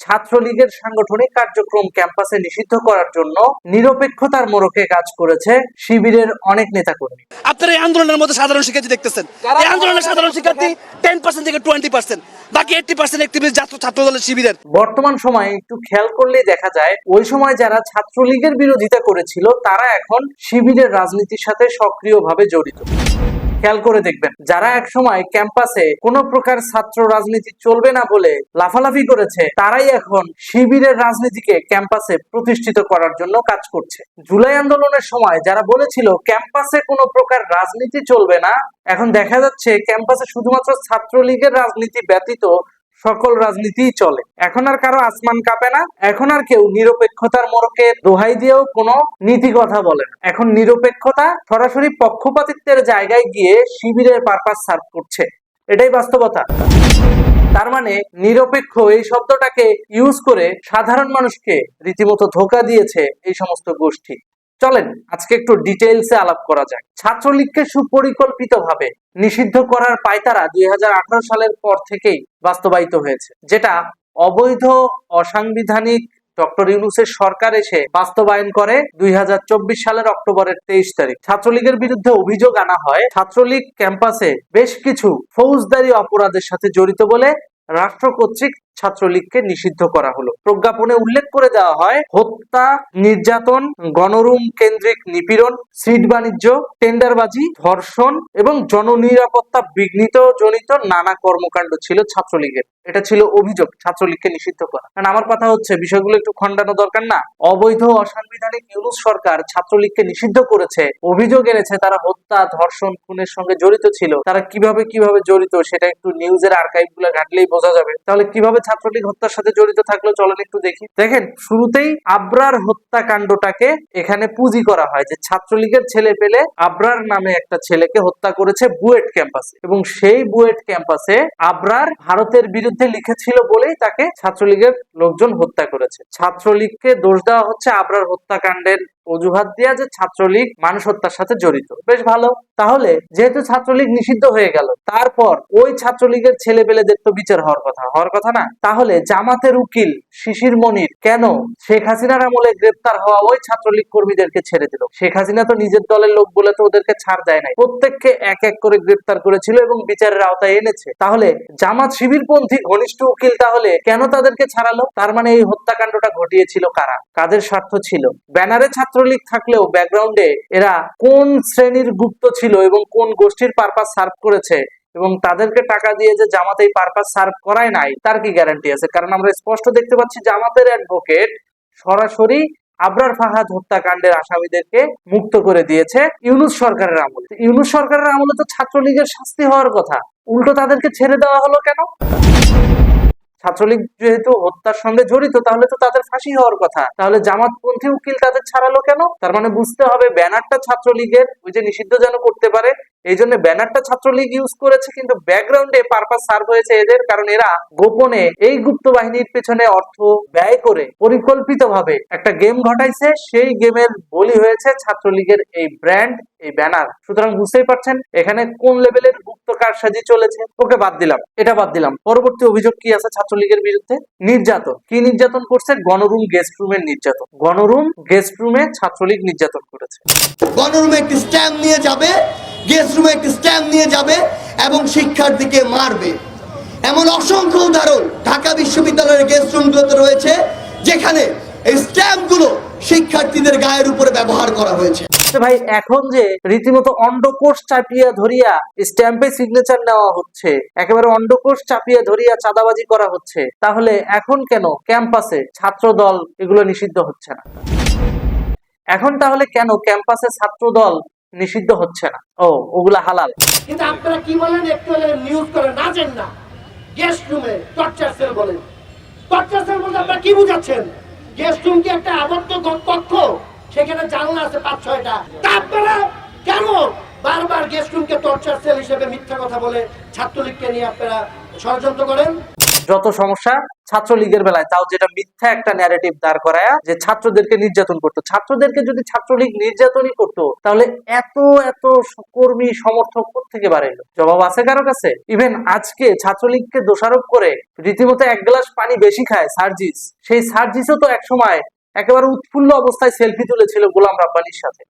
ছাত্রলীগের সাংগঠনিক কার্যক্রম ক্যাম্পাসে নিষিদ্ধ করার জন্য নিরপেক্ষতার মোড়কে কাজ করেছে শিবিরের অনেক নেতাকর্মী। আপনারা এই আন্দোলনের মধ্যে সাধারণ শিক্ষার্থী দেখতেছেন, এই আন্দোলনের সাধারণ শিক্ষার্থী 10% থেকে 20%, বাকি 80% অ্যাক্টিভিস্ট ছাত্র দলের শিবিরের। বর্তমান সময়ে একটু খেয়াল করলেই দেখা যায় ওই সময় যারা ছাত্রলীগের বিরোধিতা করেছিল তারা এখন শিবিরের রাজনীতির সাথে সক্রিয়ভাবে জড়িত। খেয়াল করে দেখবেন, যারা একসময় ক্যাম্পাসে কোনো প্রকার ছাত্র রাজনীতি চলবে না বলে লাফালাফি করেছে তারাই এখন শিবিরের রাজনীতিকে ক্যাম্পাসে প্রতিষ্ঠিত করার জন্য কাজ করছে। জুলাই আন্দোলনের সময় যারা বলেছিল ক্যাম্পাসে কোনো প্রকার রাজনীতি চলবে না, এখন দেখা যাচ্ছে ক্যাম্পাসে শুধুমাত্র ছাত্রলীগের রাজনীতি ব্যতীত সকল রাজনীতি চলে। এখন আর কারো আসমান কাঁপে না, এখন আর কেউ নিরপেক্ষতার মোড়কে দোহাই দিয়েও কোনো নীতি কথা বলে না। এখন নিরপেক্ষতা সরাসরি পক্ষপাতিত্বের জায়গায় গিয়ে শিবিরের পারপাস সার্ভ করছে, এটাই বাস্তবতা। তার মানে নিরপেক্ষ এই শব্দটাকে ইউজ করে সাধারণ মানুষকে রীতিমতো ধোঁকা দিয়েছে এই সমস্ত গোষ্ঠী। চলেন আজকে একটু ডিটেইলসে আলাপ করা যাক। ছাত্রলীগকে সুপরিকল্পিতভাবে নিষিদ্ধ করার পায়তারা 2018 সালের পর থেকেই বাস্তবায়িত হয়েছে, যেটা অবৈধ অসাংবিধানিক ডক্টর ইউনূসের সরকার এসে বাস্তবায়ন করে 2024 সালের অক্টোবরের 23 তারিখ। ছাত্রলীগের বিরুদ্ধে অভিযোগ আনা হয় ছাত্রলীগ ক্যাম্পাসে বেশ কিছু ফৌজদারি অপরাধের সাথে জড়িত বলে রাষ্ট্র কর্তৃক ছাত্রলীগকে নিষিদ্ধ করা হলো। প্রজ্ঞাপনে উল্লেখ করে দেওয়া হয় হত্যা, নির্যাতন, গণরুম কেন্দ্রিক নিপীড়ন, সিট বাণিজ্য, টেন্ডারবাজি, ধর্ষণ এবং জননিরাপত্তা বিঘ্নিত জনিত নানা কর্মকাণ্ড ছিল ছাত্রলীগের। এটা ছিল অভিযোগ ছাত্রলীগকে নিষিদ্ধ করা। কারণ আমার কথা হচ্ছে বিষয়গুলো একটু খণ্ডানো দরকার না? অবৈধ অসাংবিধানিক ইউনূস সরকার ছাত্রলীগকে নিষিদ্ধ করেছে, অভিযোগ এনেছে তারা হত্যা, ধর্ষণ, খুনের সঙ্গে জড়িত ছিল। তারা কিভাবে জড়িত সেটা একটু নিউজের আর্কাইভ গুলো ঘাটলেই বোঝা যাবে। তাহলে কিভাবে ছাত্রলীগ হত্যার সাথে জড়িত থাকলো চলেন একটু দেখি। দেখেন, শুরুতেই আবরার হত্যাকাণ্ডটাকে এখানে পুঁজি করা হয় যে ছাত্রলীগের ছেলে পেলে আবরার নামে একটা ছেলেকে হত্যা করেছে বুয়েট ক্যাম্পাসে, এবং সেই বুয়েট ক্যাম্পাসে আবরার ভারতের বিরুদ্ধে লিখেছিল বলেই তাকে ছাত্রলীগের লোকজন হত্যা করেছে। ছাত্রলীগকে দোষ দেওয়া হচ্ছে আবরার হত্যাকাণ্ডের অজুহাত দিয়া যে ছাত্রলীগ মানুষ হত্যার সাথে জড়িত। বেশ ভালো, তাহলে যেহেতু ছাত্রলীগ নিষিদ্ধ হয়ে গেল, তারপর ওই ছাত্রলীগের ছেলে পেলেদের তো বিচার হওয়ার কথা না? তাহলে জামাতের উকিল শিশির মনির কেন শেখ হাসিনার আমলে গ্রেপ্তার হওয়া ওই ছাত্রলীগ কর্মীদেরকে ছেড়ে দিল? শেখ হাসিনা তো নিজের দলের লোক বলে তো ওদেরকে ছাড় দেয় নাই, প্রত্যেককে এক এক করে গ্রেপ্তার করেছিল এবং বিচারের আওতায় এনেছে। তাহলে জামাত শিবিরপন্থী ঘনিষ্ঠ উকিল তাহলে কেন তাদেরকে ছাড়ালো? তার মানে এই হত্যাকাণ্ডটা ঘটিয়েছিল কারা, কাদের স্বার্থ ছিল? ব্যানারে ছাত্রলীগ থাকলেও ব্যাকগ্রাউন্ডে এরা কোন শ্রেণীর গুপ্ত ছিল এবং কোন গোষ্ঠীর পারপাস সার্ভ করেছে, এবং তাদেরকে টাকা দিয়ে যে জামাত এই পারপাস সার্ভ করায় নাই তার কি গ্যারান্টি আছে? কারণ আমরা স্পষ্ট দেখতে পাচ্ছি জামাতের অ্যাডভোকেট সরাসরি আবরার ফাহাদ হত্যাকাণ্ডের আসামিদেরকে মুক্ত করে দিয়েছে ইউনূস সরকারের আমলে। ইউনূস সরকারের আমলে তো ছাত্রলীগের শাস্তি হওয়ার কথা, উল্টো তাদেরকে ছেড়ে দেওয়া হলো কেন? ছাত্রলীগ যেহেতু হত্যার সঙ্গে জড়িত তাহলে তো তাদের ফাঁসি হওয়ার কথা, তাহলে জামাতপন্থী উকিল তাদের ছাড়ালো কেন? তার মানে বুঝতে হবে ব্যানারটা ছাত্রলীগের, ওই যে নিষিদ্ধ যেন করতে পারে এই জন্য ব্যানারটা ছাত্রলীগ ইউজ করেছে, কিন্তু ব্যাকগ্রাউন্ডে পারপাস সার্ভ হয়েছে এদের, কারণ এরা গোপনে এই গুপ্ত বাহিনীর পেছনে অর্থ ব্যয় করে পরিকল্পিতভাবে একটা গেম ঘটাইছে, সেই গেমের বলি হয়েছে ছাত্রলীগের এই ব্র্যান্ড, এই ব্যানার। সুতরাং বুঝতেই পারছেন এখানে কোন লেভেলের গুপ্ত কারসাজি চলেছে। ওকে বাদ দিলাম, এটা বাদ দিলাম। পরবর্তী অভিযোগ কি আছে ছাত্রলীগের বিরুদ্ধে? নির্যাতন। কি নির্যাতন করছে? গণরুম গেস্ট রুমের নির্যাতন। গণরুম গেস্ট রুমে ছাত্রলীগ নির্যাতন করেছে। গণরুমে একটি স্ট্যাম্প নিয়ে যাবে, গেস্ট রুমে একটি স্ট্যাম্প নিয়ে যাবে এবং শিক্ষার্থীকে মারবে। এমন অসংখ্য উদাহরণ ঢাকা বিশ্ববিদ্যালয়ের গেস্ট রুমগুলোতে রয়েছে, যেখানে এই স্ট্যাম্পগুলো শিক্ষার্থীদের গায়ের উপরে ব্যবহার করা হয়েছে। ভাই, এখন যে রীতিমতো অন্ডকোষ চাপিয়া ধরিয়া স্ট্যাম্পে সিগনেচার নেওয়া হচ্ছে, একেবারে অন্ডকোষ চাপিয়া ধরিয়া চাঁদাবাজি করা হচ্ছে, তাহলে এখন কেন ক্যাম্পাসে ছাত্র দল এগুলো নিষিদ্ধ হচ্ছে না? এখন তাহলে কেন ক্যাম্পাসে ছাত্র দল নিষিদ্ধ হচ্ছে না? ওগুলা হালাল। কিন্তু আপনারা কি বলেন? একটু নিউজ করে নাচেন না, গেস্ট রুমে টর্চার সেল বলেন। টর্চার সেল বলতে আপনারা কি বুঝাচ্ছেন? গেস্ট রুম কি একটা আবদ্ধ কক্ষ? সেখানে জানলা আছে 5-6টা। আপনারা কেন বারবার গেস্ট রুমকে টর্চার সেল হিসেবে মিথ্যা কথা বলে ছাত্রলীগকে নিয়ে আপনারা ষড়যন্ত্র করেন? যত সমস্যা ছাত্রলীগের বেলায়, তাও যেটা মিথ্যা একটা ন্যারেটিভ দাঁড় করায় যে ছাত্রদেরকে নির্যাতন করতো। ছাত্রদেরকে যদি ছাত্রলীগ নির্যাতনই করতো তাহলে এত এত কর্মী সমর্থক থেকে বাড়াইলো? জবাব আছে কারো কাছে? ইভেন আজকে ছাত্রলীগকে দোষারোপ করে রীতিমতো এক গ্লাস পানি বেশি খায় সার্জিস, সেই সার্জিসও তো এক সময় একেবারে উৎফুল্ল অবস্থায় সেলফি তুলেছিল গোলাম রাব্বানির সাথে।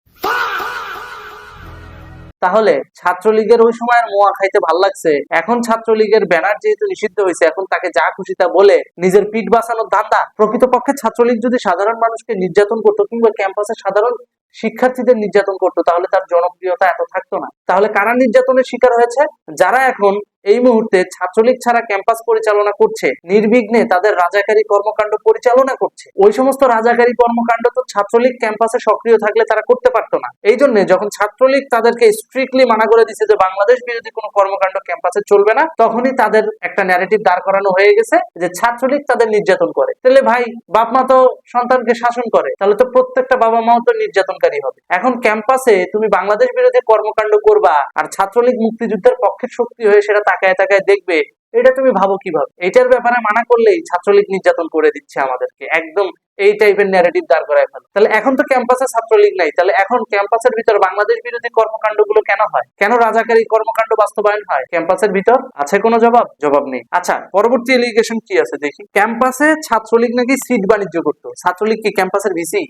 তাহলে ছাত্রলীগের ওই সময়ের মোয়া খাইতে ভাল লাগছে, এখন ছাত্রলীগের ব্যানার যেহেতু নিষিদ্ধ হয়েছে এখন তাকে যা খুশি তা বলে নিজের পিঠ বাঁচানোর ধান্দা। প্রকৃতপক্ষে ছাত্রলীগ যদি সাধারণ মানুষকে নির্যাতন করতো কিংবা ক্যাম্পাসে সাধারণ শিক্ষার্থীদের নির্যাতন করতো তাহলে তার জনপ্রিয়তা এত থাকতো না। তাহলে কারা নির্যাতনের শিকার হয়েছে? যারা এখন এই মুহূর্তে ছাত্রলীগ ছাড়া ক্যাম্পাস পরিচালনা করছে, নির্বিঘ্নে তাদের রাজাকারী কর্মকাণ্ড পরিচালনা করছে। ওই সমস্ত রাজাকারী কর্মকাণ্ড তো ছাত্রলীগ ক্যাম্পাসে সক্রিয় থাকলে তারা করতে পারতো না। এই জন্য যখন ছাত্রলীগ তাদেরকে স্ট্রিক্টলি মানা করে দিচ্ছে যে বাংলাদেশ বিরোধী কোনো কর্মকাণ্ড ক্যাম্পাসে চলবে না, তখনই তাদের একটা ন্যারেটিভ দাঁড় করানো হয়ে গেছে যে ছাত্রলীগ তাদের নির্যাতন করে। তাহলে ভাই, বাপ মা তো সন্তানকে শাসন করে, তাহলে তো প্রত্যেকটা বাবা মাও তো নির্যাতনকারী হবে। এখন ক্যাম্পাসে তুমি বাংলাদেশ বিরোধী কর্মকাণ্ড করবা আর ছাত্রলীগ মুক্তিযুদ্ধের পক্ষের শক্তি হয়ে সেটা তাকায় তাকায় দেখবে, এটা তুমি ভাবো কিভাবে? এটার ব্যাপারে মানা করলেই ছাত্রলীগ নির্যাতন করে দিচ্ছে আমাদেরকে, একদম এই টাইপের ন্যারেটিভ দাঁড় করায় ফেলে। তাহলে এখন তো ক্যাম্পাসে ছাত্রলীগ নাই, তাহলে এখন ক্যাম্পাসের ভিতর বাংলাদেশ বিরোধী কর্মকাণ্ড গুলো কেন হয়? কেন রাজাকারী কর্মকাণ্ড বাস্তবায়ন হয় ক্যাম্পাসের ভিতর? আছে কোনো জবাব? জবাব নেই। আচ্ছা, পরবর্তী এলিগেশন কি আছে দেখি। ক্যাম্পাসে ছাত্রলীগ নাকি সিট বাণিজ্য করতো। ছাত্রলীগ কি ক্যাম্পাসের ভিসি?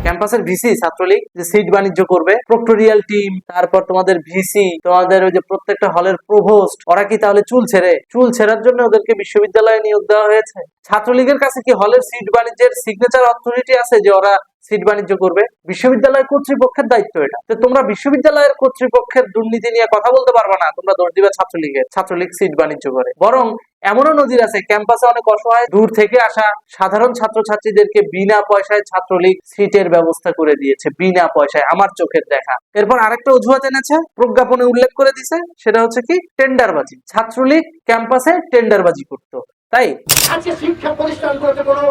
ক্যাম্পাসের ভিসি ছাত্রলীগ যে সিট বাণিজ্য করবে? প্রক্টোরিয়াল টিম, তারপর তোমাদের ভিসি, তোমাদের ওই যে প্রত্যেকটা হলের প্রভোস্ট, ওরা কি তাহলে চুল ছেড়ার জন্য ওদেরকে বিশ্ববিদ্যালয়ে নিয়োগ দেওয়া হয়েছে? ছাত্রলীগের কাছে কি হলের সিট বাণিজ্যের সিগনেচার অথরিটি আছে যে ওরা সিট বাণিজ্য করবে? বিশ্ববিদ্যালয় কর্তৃপক্ষের দায়িত্ব এটা। তো তোমরা বিশ্ববিদ্যালয়ের কর্তৃপক্ষের দুর্নীতি নিয়ে কথা বলতে পারবে না, তোমরা দোষ দিবে ছাত্রলীগের। ছাত্রলীগ সিট বাণিজ্য করে। বরং এমনও নজির আছে ক্যাম্পাসে অনেক অসহায় দূর থেকে আসা সাধারণ ছাত্রছাত্রীদেরকে বিনা পয়সায় ছাত্রলীগ সিটের ব্যবস্থা করে দিয়েছে, বিনা পয়সায়, আমার চোখের দেখা। এরপর আরেকটা অজুহাত এনেছে, প্রজ্ঞাপনে উল্লেখ করে দিছে, সেটা হচ্ছে কি টেন্ডারবাজি। ছাত্রলীগ ক্যাম্পাসে টেন্ডারবাজি করতো। তাই আজকে শিক্ষা প্রতিষ্ঠানগুলোতে কোনো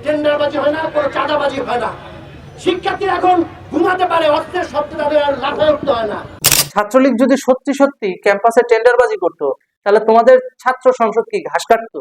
টেন্ডারবাজি হয় না, কোনো চাঁদাবাজি হয় না। শিক্ষার্থীরা এখন ঘুমাতে পারে, অস্ত্রের শব্দে তাদের আর লাফায় উঠতে হয় না। ছাত্রলীগ যদি সত্যি সত্যি ক্যাম্পাসে টেন্ডারবাজি করতো তাহলে তোমাদের ছাত্র সংসদ কি ঘাস কাটতো?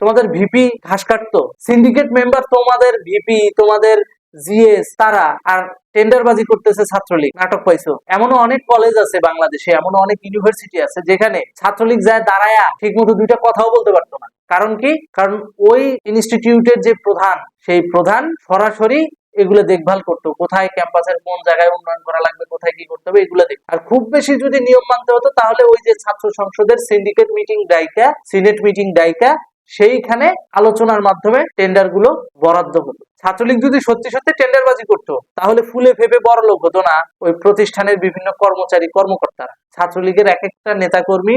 তোমাদের ভিপি ঘাস কাটতো? সিন্ডিকেট মেম্বার তোমাদের ভিপি, তোমাদের জিএস, তারা আর টেন্ডারবাজি করতেছে ছাত্রলীগ। নাটক পাইছো? এমনও অনেক কলেজ আছে বাংলাদেশে, এমনও অনেক ইউনিভার্সিটি আছে যেখানে ছাত্রলীগ যায় দাঁড়ায়া ঠিক মতো দুইটা কথাও বলতে পারতো না। কারণ কি? কারণ ওই ইনস্টিটিউটের যে প্রধান, সেই প্রধান সরাসরি এগুলো দেখভাল করতো, কোথায় ক্যাম্পাসের কোন জায়গায় উন্নয়ন করা লাগবে, কোথায় কি করতে হবে, এগুলো দেখ। আর খুব বেশি যদি নিয়ম মানতে হতো তাহলে ওই যে ছাত্র সংসদের সিন্ডিকেট মিটিং ডাইকা, সিনেট মিটিং ডাইকা, সেইখানে আলোচনার মাধ্যমে টেন্ডার গুলো বরাদ্দ হতো। ছাত্রলীগ যদি সত্যি সত্যি টেন্ডারবাজি করতো তাহলে ফুলে ফেপে বড় লোক হতো না ওই প্রতিষ্ঠানের বিভিন্ন কর্মচারী কর্মকর্তারা। ছাত্রলীগের এক একটা নেতাকর্মী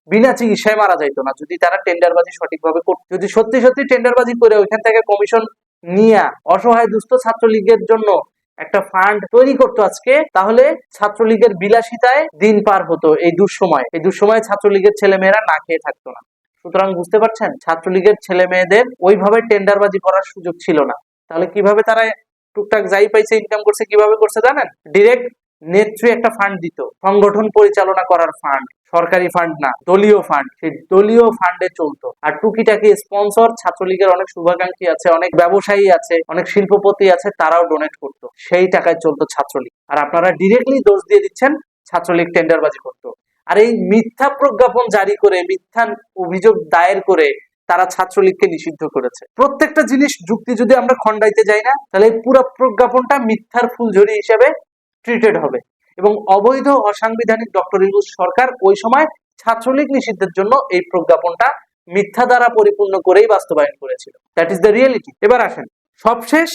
বিনা চিকিৎসায় মারা যাইতো না যদি তারা টেন্ডারবাজি সঠিকভাবে করতো। যদি সত্যি সত্যি টেন্ডারবাজি করে ওইখান থেকে কমিশন নিয়ে অসহায় দুস্থ ছাত্রলীগের জন্য একটা ফান্ড তৈরি করতো আজকে, তাহলে ছাত্রলীগের বিলাসিতায় দিন পার হতো। এই দুঃসময়ে ছাত্রলীগের ছেলে মেয়েরা না খেয়ে থাকতো না। সুতরাং বুঝতে পারছেন, ছাত্রলীগের ছেলে মেয়েদের ওইভাবে টেন্ডারবাজি করার সুযোগ ছিল না। তাহলে কিভাবে তারা টুকটাক যাই পাইছে ইনকাম করছে? কিভাবে করছে জানেন? ডিরেক্ট নেত্রী একটা ফান্ড দিত, সংগঠন পরিচালনা করার ফান্ড, সরকারি ফান্ড না, দলীয় ফান্ড। সেই দলীয় ফান্ডে চলতো। আর টুকিটাকি স্পন্সর, ছাত্রলীগের অনেক শুভাকাঙ্ক্ষী আছে, অনেক ব্যবসায়ী আছে, অনেক শিল্পপতি আছে, তারাও ডোনেট করতো। সেই টাকায় চলতো ছাত্রলীগ। আর আপনারা ডিরেক্টলি দোষ দিয়ে দিচ্ছেন ছাত্রলীগ টেন্ডারবাজি করতো। আর এই মিথ্যা প্রজ্ঞাপন জারি করে, মিথ্যা অভিযোগ দায়ের করে তারা ছাত্রলীগকে নিষিদ্ধ করেছে। প্রত্যেকটা জিনিস যুক্তি যদি আমরা খন্ডাইতে যাই না, তাহলে পুরো প্রজ্ঞাপনটা মিথ্যার ফুলঝুরি হিসেবে ট্রিটেড হবে। এবং অবৈধ অসাংবিধানিক ডক্টর ইউনূস সরকার ওই সময় ছাত্রলীগ নিষিদ্ধের জন্য এই প্রজ্ঞাপনটা মিথ্যা দ্বারা পরিপূর্ণ করেই বাস্তবায়ন করেছিল। That is the reality. এবার আসেন, সবশেষ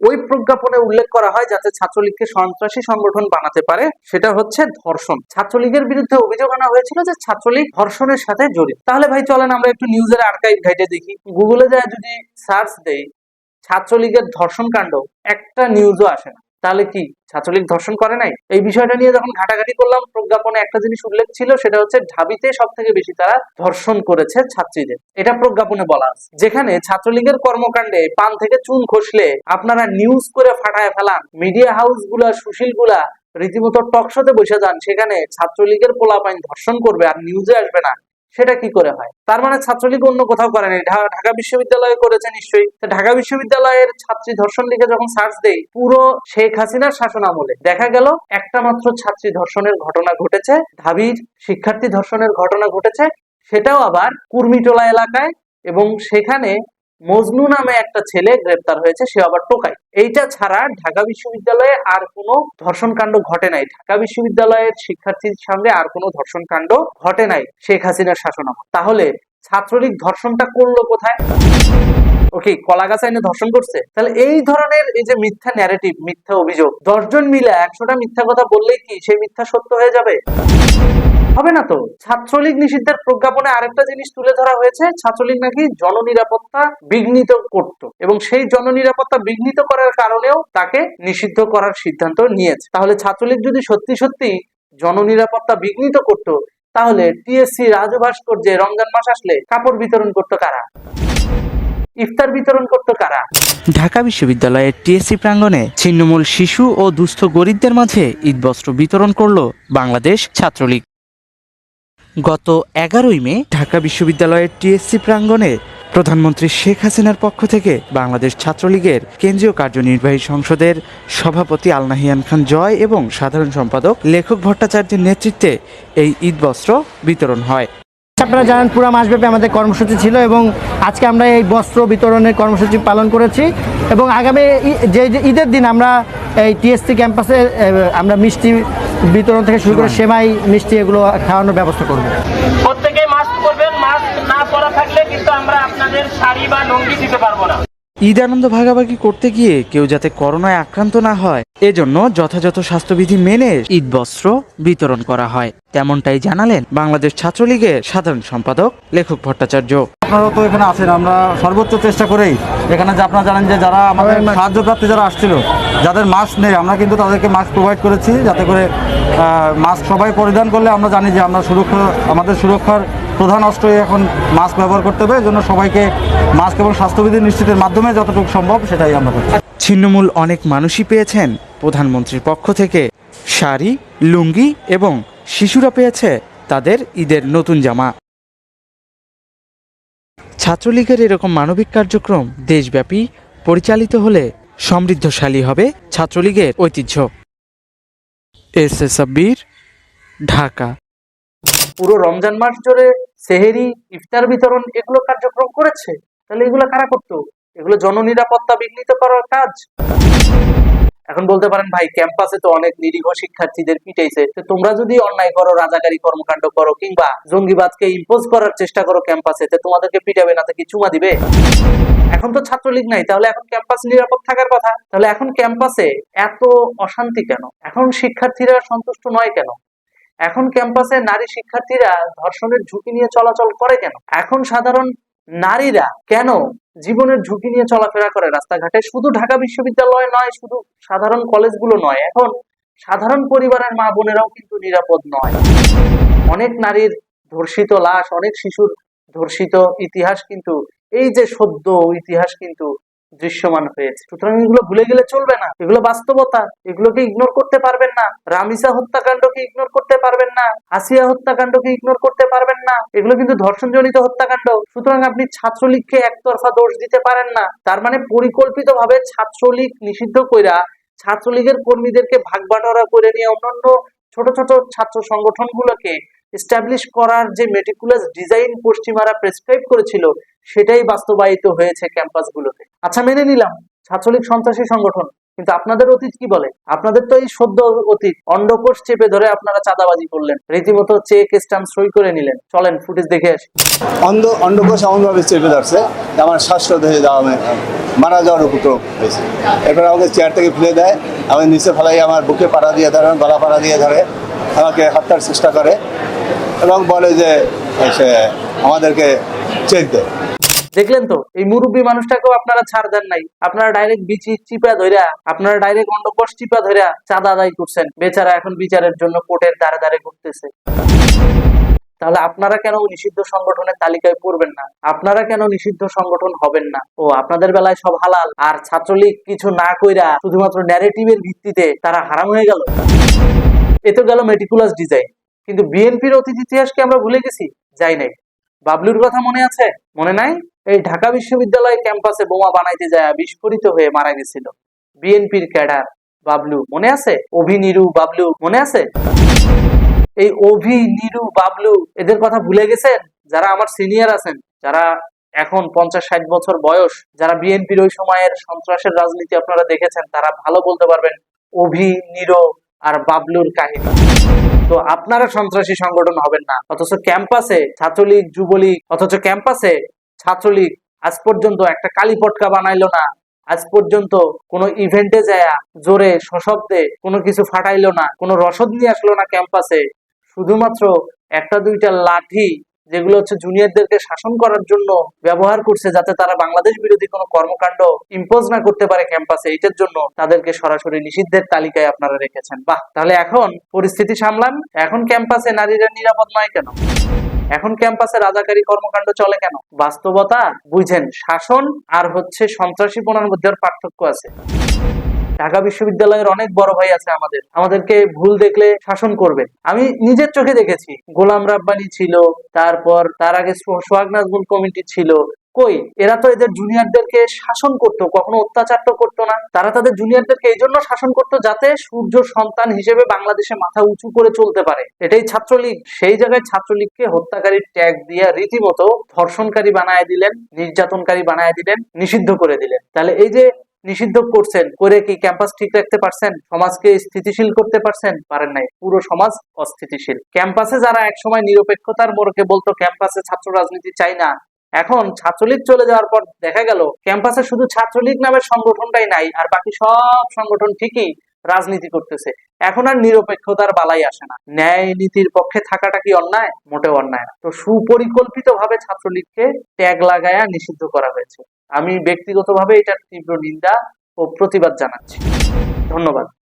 ওই প্রজ্ঞাপনে উল্লেখ করা হয় যাতে ছাত্রলীগকে সন্ত্রাসী সংগঠন বানাতে পারে, সেটা হচ্ছে ধর্ষণ। ছাত্রলীগের বিরুদ্ধে অভিযোগ আনা হয়েছিল যে ছাত্রলীগ ধর্ষণের সাথে জড়িত। তাহলে ভাই চলেন আমরা একটু নিউজের আর্কাইভ ঘাইটে দেখি। গুগলে যায় যদি সার্চ দেই ছাত্রলীগের ধর্ষণ কাণ্ড, একটা নিউজও আসে না। তাহলে কি ছাত্রলীগ ধর্ষণ করে নাই? এই বিষয়টা নিয়ে যখন ঘাটাঘাটি করলাম, প্রজ্ঞাপনে একটা জিনিস উল্লেখ ছিল, সেটা হচ্ছে ঢাবিতে সব থেকে বেশি তারা ধর্ষণ করেছে ছাত্রীদের। এটা প্রজ্ঞাপনে বলা আছে। যেখানে ছাত্রলীগের কর্মকাণ্ডে পান থেকে চুন খসলে আপনারা নিউজ করে ফাটায় ফেলান, মিডিয়া হাউস গুলা, সুশীল গুলা রীতিমতো টকশোতে বসে যান, সেখানে ছাত্রলীগের পোলাপাইন ধর্ষণ করবে আর নিউজে আসবে না, সেটা কি করে হয়? তার মানে ছাত্রলীগ অন্য কোথাও করেনি, ঢাকা বিশ্ববিদ্যালয়ে করেছে নিশ্চয়ই। তো ঢাকা বিশ্ববিদ্যালয়ের ছাত্রী ধর্ষণ লিখে যখন সার্চ দেই, পুরো শেখ হাসিনার শাসন আমলে দেখা গেল একটা মাত্র ছাত্রী ধর্ষণের ঘটনা ঘটেছে, ঢাবির শিক্ষার্থী ধর্ষণের ঘটনা ঘটেছে, সেটাও আবার কুর্মিটোলা এলাকায়, এবং সেখানে মজনু নামে একটা ছেলে গ্রেপ্তার হয়েছে, সে আবার টোকাই। এইটা ছাড়া ঢাকা বিশ্ববিদ্যালয়ে আর কোনো ধর্ষণ কাণ্ড ঘটে নাই। ঢাকা বিশ্ববিদ্যালয়ের শিক্ষার্থীর সঙ্গে আর কোনো ধর্ষণ কাণ্ড ঘটে নাই শেখ হাসিনার শাসনামলে। তাহলে ছাত্রলীগ ধর্ষণটা করলো কোথায়? ওকে, কলাগাছ আইনে ধর্ষণ করছে? তাহলে এই ধরনের এই যে মিথ্যা ন্যারেটিভ, মিথ্যা অভিযোগ, 10 জন মিলে 100টা মিথ্যা কথা বললেই কি সেই মিথ্যা সত্য হয়ে যাবে? হবে না তো। ছাত্রলীগ নিষিদ্ধের প্রজ্ঞাপনে আরেকটা জিনিস তুলে ধরা হয়েছে, ছাত্রলীগ নাকি জননিরাপত্তা বিঘ্নিত করত, এবং সেই জননিরাপত্তা বিঘ্নিত করার কারণেও তাকে নিষিদ্ধ করার সিদ্ধান্ত নিয়েছে। তাহলে ছাত্রলীগ যদি সত্যি সত্যি জননিরাপত্তা বিঘ্নিত করত, তাহলে টিএসসি রাজু ভাস্কর্যে রমজান মাস আসলে কাপড় বিতরণ করতো কারা? ইফতার বিতরণ করতো কারা? ঢাকা বিশ্ববিদ্যালয়ের টিএসসি প্রাঙ্গণে ছিন্নমূল শিশু ও দুস্থ গরিবদের মাঝে ঈদ বস্ত্র বিতরণ করল বাংলাদেশ ছাত্রলীগ। গত 11ই মে ঢাকা বিশ্ববিদ্যালয়ের টিএসসি প্রাঙ্গণে প্রধানমন্ত্রী শেখ হাসিনার পক্ষ থেকে বাংলাদেশ ছাত্রলীগের কেন্দ্রীয় কার্যনির্বাহী সংসদের সভাপতি আল নাহিয়ান খান জয় এবং সাধারণ সম্পাদক লেখক ভট্টাচার্যের নেতৃত্বে এই ঈদ বস্ত্র বিতরণ হয়। আপনারা জানেন পুরো মাসব্যাপী আমাদের কর্মসূচি ছিল, এবং আজকে আমরা এই বস্ত্র বিতরণের কর্মসূচি পালন করেছি, এবং আগামী যে ঈদের দিন আমরা এই টিএসসি ক্যাম্পাসে আমরা মিষ্টি বিতরণ থেকে শুরু করে সেমাই, মিষ্টি এগুলো খাওয়ানোর ব্যবস্থা করব। প্রত্যেকে মাস্ক পরবেন, মাস্ক না পরা থাকলে কিন্তু আমরা আপনাদের শাড়ি বা লুঙ্গি দিতে পারবো না। ঈদ আনন্দ ভাগাভাগি করতে গিয়ে কেউ যাতে করোনায় আক্রান্ত না হয়, এজন্য যথাযথ স্বাস্থ্যবিধি মেনে ঈদ বস্ত্র বিতরণ করা হয়, তেমনটাই জানালেন বাংলাদেশ ছাত্রলীগের সাধারণ সম্পাদক লেখক ভট্টাচার্য। আপনারা তো এখানে আছেন, আমরা সর্বোচ্চ চেষ্টা করেই এখানে যে আপনারা জানেন যে যারা আমাদের সাহায্য প্রার্থী যারা আসছিল, যাদের মাস্ক নেই, আমরা কিন্তু তাদেরকে মাস্ক প্রোভাইড করেছি, যাতে করে মাস্ক সবাই পরিধান করলে আমরা জানি যে আমরা আমাদের সুরক্ষার প্রধান অস্ত্রই এখন মাস্ক ব্যবহার করতে হবে। এজন্য সবাইকে মাস্ক এবং স্বাস্থ্যবিধি নিশ্চিতের মাধ্যমে যতটুকু সম্ভব সেটাই আমরা করছি। ছিন্নমূল অনেক মানুষই পেয়েছেন প্রধানমন্ত্রীর পক্ষ থেকে শাড়ি, লুঙ্গি, এবং শিশুরা পেয়েছে তাদের ঈদের নতুন জামা। ছাত্রলীগের এরকম মানবিক কার্যক্রম দেশব্যাপী পরিচালিত হলে সমৃদ্ধশালী হবে ছাত্রলীগের ঐতিহ্য। এস সাব্বির, ঢাকা। পুরো রমজান মাস জুড়ে সেহেরি, ইফতার বিতরণ এগুলো কার্যক্রম করেছে, তাহলে এগুলো কারা করতো? এগুলো জননিরাপত্তা বিঘ্নিত করার কাজ। এখন বলতে পারেন, ভাই ক্যাম্পাসে তো অনেক নিরীহ শিক্ষার্থীদের পিটাইছে, তো তোমরা যদি অন্যায় করো, রাজাকারী কর্মকাণ্ড করো, কিংবা জঙ্গিবাদকে ইম্পোজ করার চেষ্টা করো ক্যাম্পাসে, তো তোমাদেরকে পিটাবে না, তো কি চুমা দিবে? এখন তো ছাত্রলীগ নাই, তাহলে এখন ক্যাম্পাস নিরাপদ থাকার কথা। তাহলে এখন ক্যাম্পাসে এত অশান্তি কেন? এখন শিক্ষার্থীরা সন্তুষ্ট নয় কেন? এখন ক্যাম্পাসে নারী শিক্ষার্থীরা ধর্ষণের ঝুঁকি নিয়ে চলাচল করে কেন? এখন সাধারণ নারীরা কেন জীবনের ঝুঁকি নিয়ে চলাফেরা করে রাস্তাঘাটে? শুধু ঢাকা বিশ্ববিদ্যালয় নয়, শুধু সাধারণ কলেজগুলো নয়, এখন সাধারণ পরিবারের মা বোনেরাও কিন্তু নিরাপদ নয়। অনেক নারীর ধর্ষিত লাশ, অনেক শিশুর ধর্ষিত ইতিহাস কিন্তু, এই যে সদ্য ইতিহাস কিন্তু দৃশ্যমান হয়েছে। সুতরাং এগুলো ভুলে গেলে চলবে না, এগুলো বাস্তবতা, এগুলোকে ইগনোর করতে পারবেন না। রামিসা হত্যাকাণ্ডকে ইগনোর করতে পারবেন না, আসিয়া হত্যাকাণ্ডকে ইগনোর করতে পারবেন না, এগুলো কিন্তু ধর্ষণজনিত হত্যাকাণ্ড। সুতরাং আপনি ছাত্রলীগকে একতরফা দোষ দিতে পারেন না। তার মানে পরিকল্পিতভাবে ছাত্রলীগ নিষিদ্ধ কইরা ছাত্রলীগের কর্মীদেরকে ভাগবাটোয়ারা করে নিয়ে অন্যান্য ছোট ছোট ছাত্র সংগঠনগুলোকে এস্টাবলিশ করার যে মেটিকুলাস ডিজাইন পশ্চিমারা প্রেসক্রাইব করেছিল, সেটাই বাস্তবায়িত হয়েছে ক্যাম্পাসগুলোতে। আচ্ছা, মেনে নিলাম ছাত্রলীগ সন্ত্রাসী সংগঠন, কিন্তু আপনাদের অতীত কি বলে? আপনাদের তো এই সদ্য অতীত, অন্ডকোষ চেপে ধরে আপনারা চাঁদাবাজি করলেন, রীতিমতো চেক স্ট্যাম্প সই করে নিলেন। চলেন ফুটেজ দেখে আসি। অন্ডকোষ এমনভাবে চেপে ধরছে আমার শ্বাসরোধ হয়ে যাওয়া, মারা যাওয়ার উপক্রম হয়েছে। এরপর আমাকে চেয়ার থেকে ফেলে দেয়, আমি নিচে ফেলাই, আমার বুকে পাড়া দিয়ে ধরে, গলা পাড়া দিয়ে ধরে আমাকে হত্যার চেষ্টা করে, এবং বলে যে সে আমাদেরকে চেক দেয়। দেখলেন তো, এই মুরব্বী মানুষটাকেও আপনারা ছাড় দেন নাই। আপনারা ডাইরেক্ট বিচি চিপা ধইরা, আপনারা ডাইরেক্ট অন্ডকোষ চিপা ধইরা চাঁদা আদায় করছেন। বেচারা এখন বিচারের জন্য কোর্টের দ্বারে দ্বারে ঘুরতেছে। তাহলে আপনারা কেন নিষিদ্ধ সংগঠনের তালিকায় পড়বেন না? আপনারা কেন নিষিদ্ধ সংগঠন হবেন না? ও, আপনাদের বেলায় সব হালাল, আর ছাত্রলীগ কিছু না কইরা শুধুমাত্র ন্যারেটিভের ভিত্তিতে তারা হারাম হয়ে গেল। এ তো গেল মেটিকুলাস ডিজাইন, কিন্তু বিএনপির অতীত ইতিহাসকে আমরা ভুলে গেছি? যাই নাই। বাবলুর কথা মনে আছে? মনে নাই? এই ঢাকা বিশ্ববিদ্যালয় ক্যাম্পাসে বোমা বানাইতে যায় বিস্ফোরিত হয়ে মারা গেছিল বিএনপির ক্যাডার বাবলু, মনে আছে? অভি, নিরু, বাবলু, মনে আছে? এই অভি, নিরু, বাবলু এদের কথা ভুলে গেছেন? যারা আমার সিনিয়র আছেন, যারা এখন 50-60 বছর বয়স, যারা বিএনপির ওই সময়ের সন্ত্রাসের রাজনীতি আপনারা দেখেছেন, তারা ভালো বলতে পারবেন অভি, নিরু আর বাবলুর কাহিনী। তো আপনারা সন্ত্রাসী সংগঠন হবেন না, অথচ ক্যাম্পাসে ছাত্রলীগ, যুবলীগ, অথচ ক্যাম্পাসে ছাত্রলীগ আজ পর্যন্ত একটা কালী পটকা বানাইলো না, আজ পর্যন্ত কোনো ইভেন্টে যায় জোরে সশব্দে কোনো কিছু ফাটাইলো না, কোনো রসদ নিয়ে আসলো না ক্যাম্পাসে, শুধুমাত্র একটা দুইটা লাঠি যেগুলো হচ্ছে জুনিয়রদেরকে শাসন করার জন্য ব্যবহার করছে, যাতে তারা বাংলাদেশ বিরোধী কোনো কর্মকাণ্ড ইম্পোজ না করতে পারে ক্যাম্পাসে, এইটার জন্য তাদেরকে সরাসরি নিষিদ্ধের তালিকায় আপনারা রেখেছেন। বাহ, তাহলে এখন পরিস্থিতি সামলান। এখন ক্যাম্পাসে নারীরা নিরাপদ নয় কেন? এখন ক্যাম্পাসে রাজাকারী কর্মকাণ্ড চলে কেন? বাস্তবতা বুঝেন। শাসন আর হচ্ছে সন্ত্রাসীপনার মধ্যে পার্থক্য আছে। ঢাকা বিশ্ববিদ্যালয়ের অনেক বড় ভাই আছে আমাদেরকে ভুল দেখলে শাসন করবে। আমি নিজের চোখে দেখেছি, গোলাম রাব্বানি ছিল, তারপর তার আগে সোহাগ নাজমুল কমিটি ছিল। কই, এরা তো এদের জুনিয়রদেরকে শাসন করতো, কখনো অত্যাচার তো করতো না। তারা তাদের জুনিয়রদেরকে এই জন্য শাসন করতো যাতে সূর্য সন্তান হিসেবে বাংলাদেশে মাথা উঁচু করে চলতে পারে। এটাই ছাত্রলীগ। সেই জায়গায় ছাত্রলীগকে হত্যাকারীর ট্যাগ দিয়ে রীতিমতো ধর্ষণকারী বানায় দিলেন, নির্যাতনকারী বানায় দিলেন, নিষিদ্ধ করে দিলেন। তাহলে এই যে নিষিদ্ধ করছেন, করে কি ক্যাম্পাস ঠিক রাখতে পারছেন? সমাজকে স্থিতিশীল করতে পারছেন? পারেন নাই। পুরো সমাজ অস্থিতিশীল। ক্যাম্পাসে যারা একসময় নিরপেক্ষতার মোড়কে বলতো ক্যাম্পাসে ছাত্র রাজনীতি চাই না, এখন ছাত্রলীগ চলে যাওয়ার পর দেখা গেল ক্যাম্পাসে শুধু ছাত্রলীগ নামের সংগঠনটাই নাই, আর বাকি সব সংগঠন ঠিকই রাজনীতি করতেছে। এখন আর নিরপেক্ষতার বালাই আসে না। ন্যায় নীতির পক্ষে থাকাটা কি অন্যায়? মোটেও অন্যায় না। তো সুপরিকল্পিতভাবে ছাত্রলীগকে ট্যাগ লাগায়া নিষিদ্ধ করা হয়েছে। আমি ব্যক্তিগতভাবে এটার তীব্র নিন্দা ও প্রতিবাদ জানাচ্ছি। ধন্যবাদ।